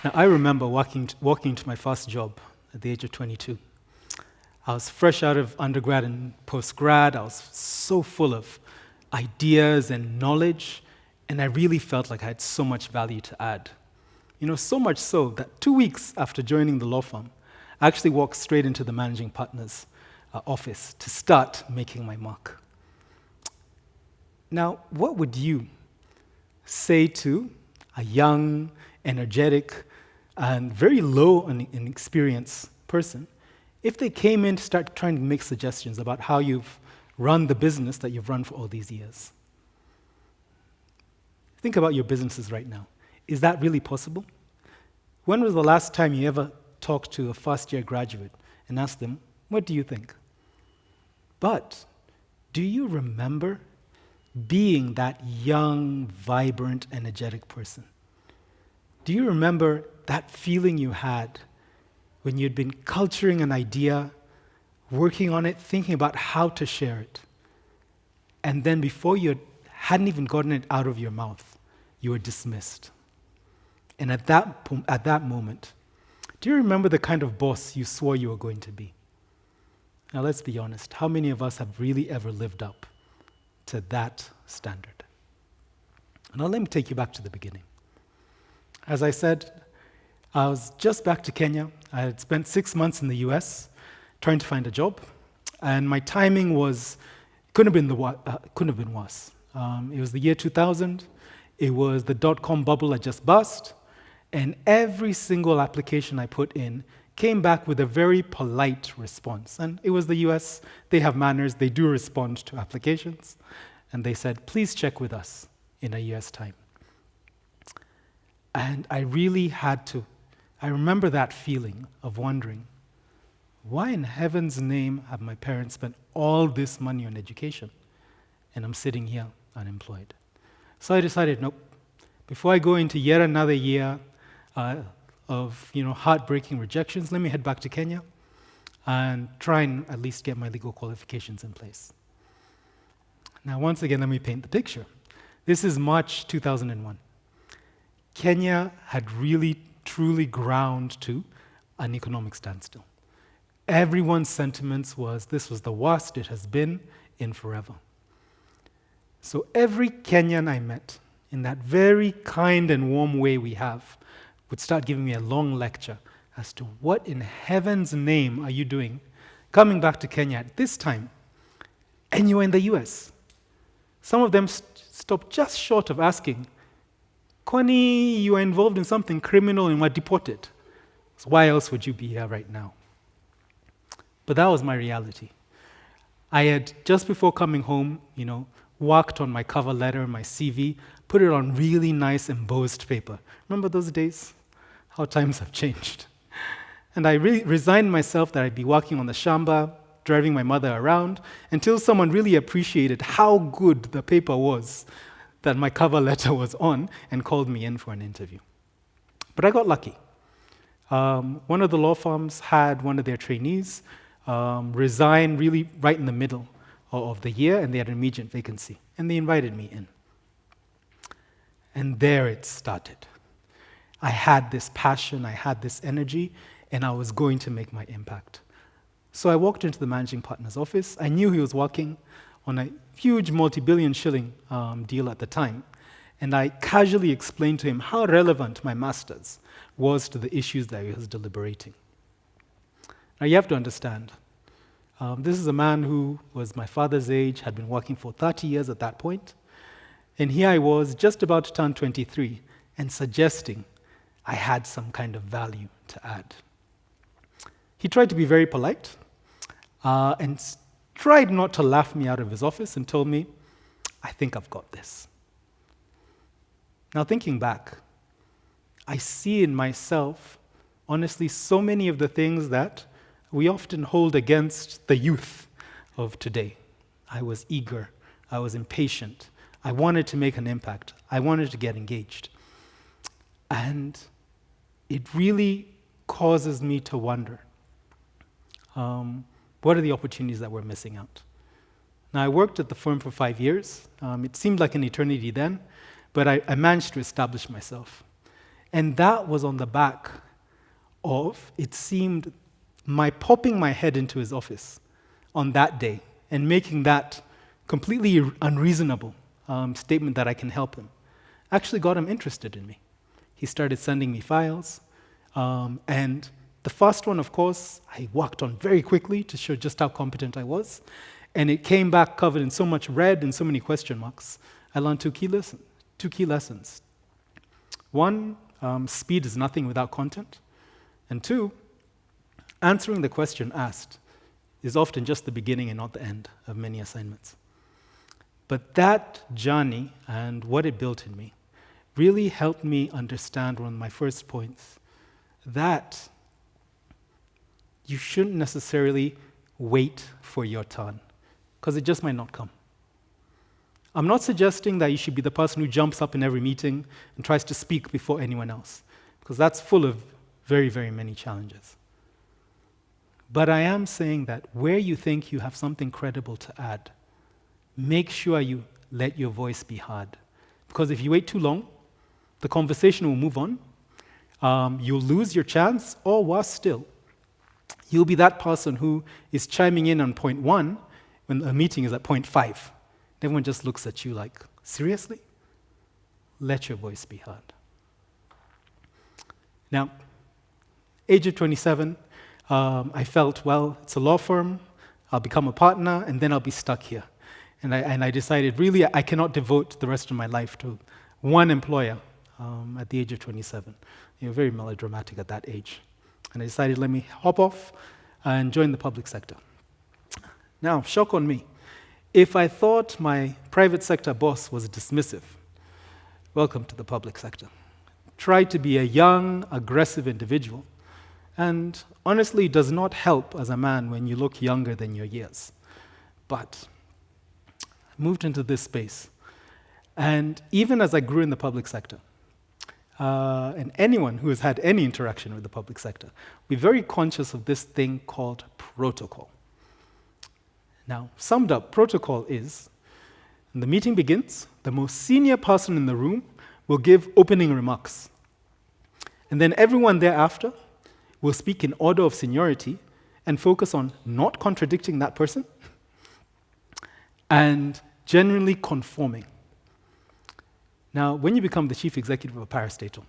Now, I remember walking to my first job at the age of 22. I was fresh out of undergrad and postgrad. I was so full of ideas and knowledge, and I really felt like I had so much value to add. So much so that 2 weeks after joining the law firm, I actually walked straight into the managing partner's office to start making my mark. Now, what would you say to a young, energetic, and very low in experience person if they came in to start trying to make suggestions about how you've run the business that you've run for all these years? Think about your businesses right now. Is that really possible? When was the last time you ever talked to a first-year graduate and asked them, what do you think? But do you remember being that young, vibrant, energetic person? Do you remember that feeling you had when you'd been culturing an idea, working on it, thinking about how to share it, and then before you hadn't even gotten it out of your mouth, you were dismissed? And at that moment, do you remember the kind of boss you swore you were going to be? Now let's be honest, how many of us have really ever lived up to that standard? Now let me take you back to the beginning. As I said, I was just back to Kenya. I had spent 6 months in the US trying to find a job, and my timing couldn't have been worse. It was the year 2000. It was the dot-com bubble had just burst, and every single application I put in came back with a very polite response. And it was the US. They have manners. They do respond to applications. And they said, please check with us in a year's time. And I remember that feeling of wondering, why in heaven's name have my parents spent all this money on education and I'm sitting here unemployed? So I decided, nope, before I go into yet another year of heartbreaking rejections, let me head back to Kenya and try and at least get my legal qualifications in place. Now, once again, let me paint the picture. This is March 2001. Kenya had really, truly ground to an economic standstill. Everyone's sentiments was this was the worst it has been in forever. So every Kenyan I met, in that very kind and warm way we have, would start giving me a long lecture as to what in heaven's name are you doing coming back to Kenya at this time, and you're in the US. Some of them stopped just short of asking, Kwani, you are involved in something criminal and were deported. So why else would you be here right now? But that was my reality. I had, just before coming home, worked on my cover letter, my CV, put it on really nice embossed paper. Remember those days? How times have changed. And I really resigned myself that I'd be working on the shamba, driving my mother around, until someone really appreciated how good the paper was that my cover letter was on and called me in for an interview. But I got lucky. One of the law firms had one of their trainees resign really right in the middle of the year, and they had an immediate vacancy, and they invited me in. And there it started. I had this passion, I had this energy, and I was going to make my impact. So I walked into the managing partner's office. I knew he was working on a huge multi-billion shilling deal at the time, and I casually explained to him how relevant my master's was to the issues that he was deliberating. Now you have to understand, this is a man who was my father's age, had been working for 30 years at that point, and here I was just about to turn 23 and suggesting I had some kind of value to add. He tried to be very polite and tried not to laugh me out of his office and told me, I think I've got this. Now thinking back, I see in myself, honestly, so many of the things that we often hold against the youth of today. I was eager, I was impatient, I wanted to make an impact, I wanted to get engaged. And it really causes me to wonder, what are the opportunities that we're missing out? Now, I worked at the firm for 5 years. It seemed like an eternity then, but I managed to establish myself. And that was on the back of, it seemed, my popping my head into his office on that day and making that completely unreasonable statement that I can help him actually got him interested in me. He started sending me files, and the first one, of course, I worked on very quickly to show just how competent I was, and it came back covered in so much red and so many question marks. I learned two key lessons. One, speed is nothing without content, and two, answering the question asked is often just the beginning and not the end of many assignments. But that journey and what it built in me really helped me understand one of my first points, that you shouldn't necessarily wait for your turn, because it just might not come. I'm not suggesting that you should be the person who jumps up in every meeting and tries to speak before anyone else, because that's full of very, very many challenges. But I am saying that where you think you have something credible to add, make sure you let your voice be heard. Because if you wait too long, the conversation will move on, you'll lose your chance, or worse still, you'll be that person who is chiming in on point 1 when a meeting is at point 5. Everyone just looks at you like, seriously? Let your voice be heard. Now, age of 27, I felt, well, it's a law firm, I'll become a partner, and then I'll be stuck here. And I decided, really, I cannot devote the rest of my life to one employer at the age of 27. Very melodramatic at that age. And I decided, let me hop off and join the public sector. Now, shock on me. If I thought my private sector boss was dismissive, welcome to the public sector. Try to be a young, aggressive individual. And honestly, it does not help as a man when you look younger than your years. But I moved into this space. And even as I grew in the public sector, and anyone who has had any interaction with the public sector, be very conscious of this thing called protocol. Now, summed up, protocol is, when the meeting begins, the most senior person in the room will give opening remarks. And then everyone thereafter will speak in order of seniority and focus on not contradicting that person and genuinely conforming. Now, when you become the chief executive of a parastatal,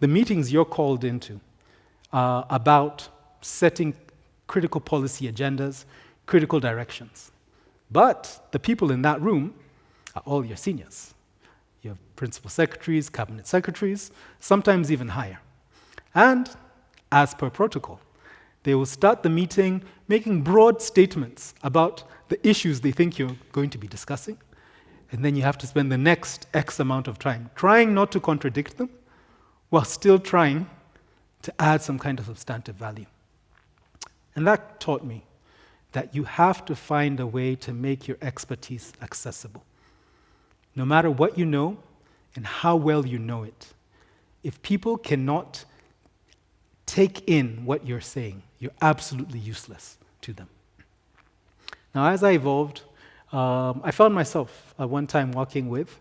the meetings you're called into are about setting critical policy agendas, critical directions. But the people in that room are all your seniors. You have principal secretaries, cabinet secretaries, sometimes even higher. And as per protocol, they will start the meeting making broad statements about the issues they think you're going to be discussing. And then you have to spend the next X amount of time trying not to contradict them while still trying to add some kind of substantive value. And that taught me that you have to find a way to make your expertise accessible. No matter what you know and how well you know it, if people cannot take in what you're saying, you're absolutely useless to them. Now, as I evolved, I found myself at one time working with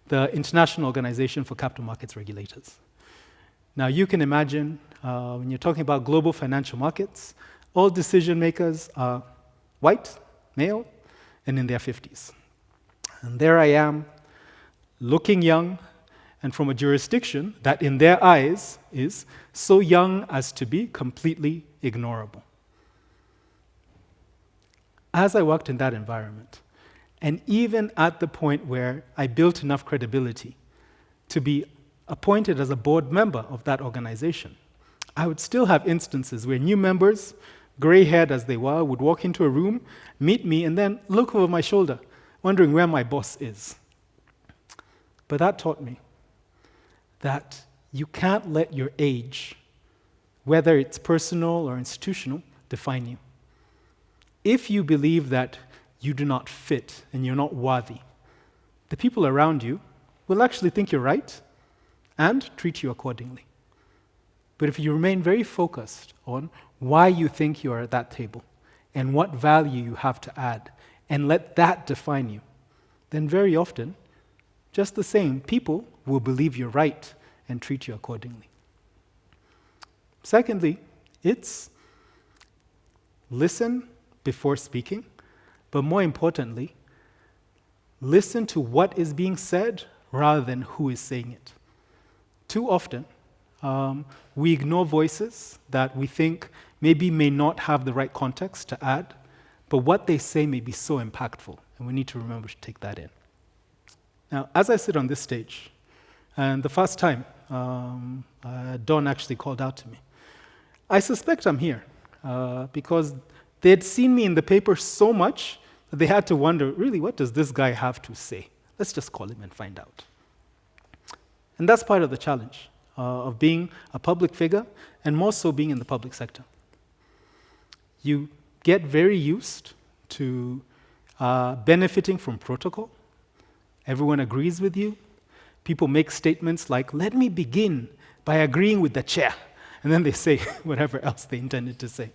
the International Organization for Capital Markets Regulators. Now, you can imagine when you're talking about global financial markets, all decision makers are white, male, and in their 50s. And there I am, looking young, and from a jurisdiction that in their eyes is so young as to be completely ignorable. As I worked in that environment, and even at the point where I built enough credibility to be appointed as a board member of that organization, I would still have instances where new members, gray-haired as they were, would walk into a room, meet me, and then look over my shoulder, wondering where my boss is. But that taught me that you can't let your age, whether it's personal or institutional, define you. If you believe that you do not fit and you're not worthy, the people around you will actually think you're right and treat you accordingly. But if you remain very focused on why you think you are at that table and what value you have to add, and let that define you, then very often, just the same, people will believe you're right and treat you accordingly. Secondly, it's listen before speaking, but more importantly, listen to what is being said rather than who is saying it. Too often, we ignore voices that we think maybe may not have the right context to add, but what they say may be so impactful, and we need to remember to take that in. Now, as I sit on this stage, and the first time Don actually called out to me, I suspect I'm here because they had seen me in the paper so much that they had to wonder, really, what does this guy have to say? Let's just call him and find out. And that's part of the challenge of being a public figure, and more so being in the public sector. You get very used to benefiting from protocol. Everyone agrees with you. People make statements like, let me begin by agreeing with the chair. And then they say whatever else they intended to say.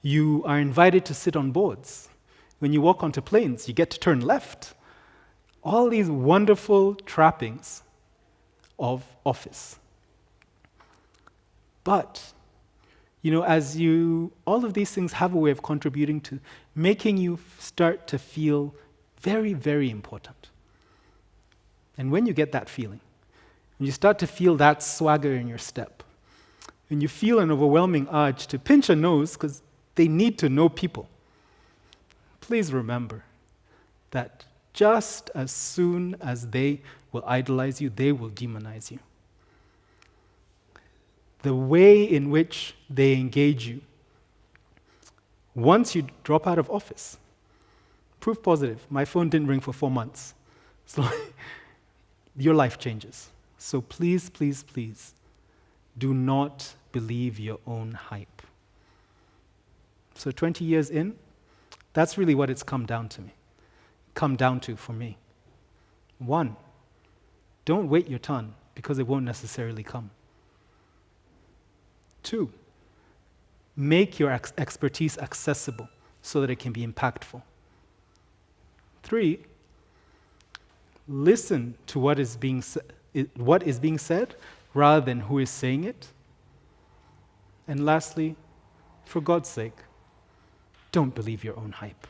You are invited to sit on boards. When you walk onto planes, you get to turn left. All these wonderful trappings of office. But, all of these things have a way of contributing to making you start to feel very, very important. And when you get that feeling, when you start to feel that swagger in your step, when you feel an overwhelming urge to pinch a nose because they need to know people, please remember that just as soon as they will idolize you, they will demonize you. The way in which they engage you, once you drop out of office, proof positive, my phone didn't ring for 4 months. So your life changes. So please, please, please, do not believe your own hype. So 20 years in, that's really what it's come down to for me. 1, don't wait your turn because it won't necessarily come. 2, make your expertise accessible so that it can be impactful. 3, listen to what is being said rather than who is saying it. And lastly, for God's sake, don't believe your own hype.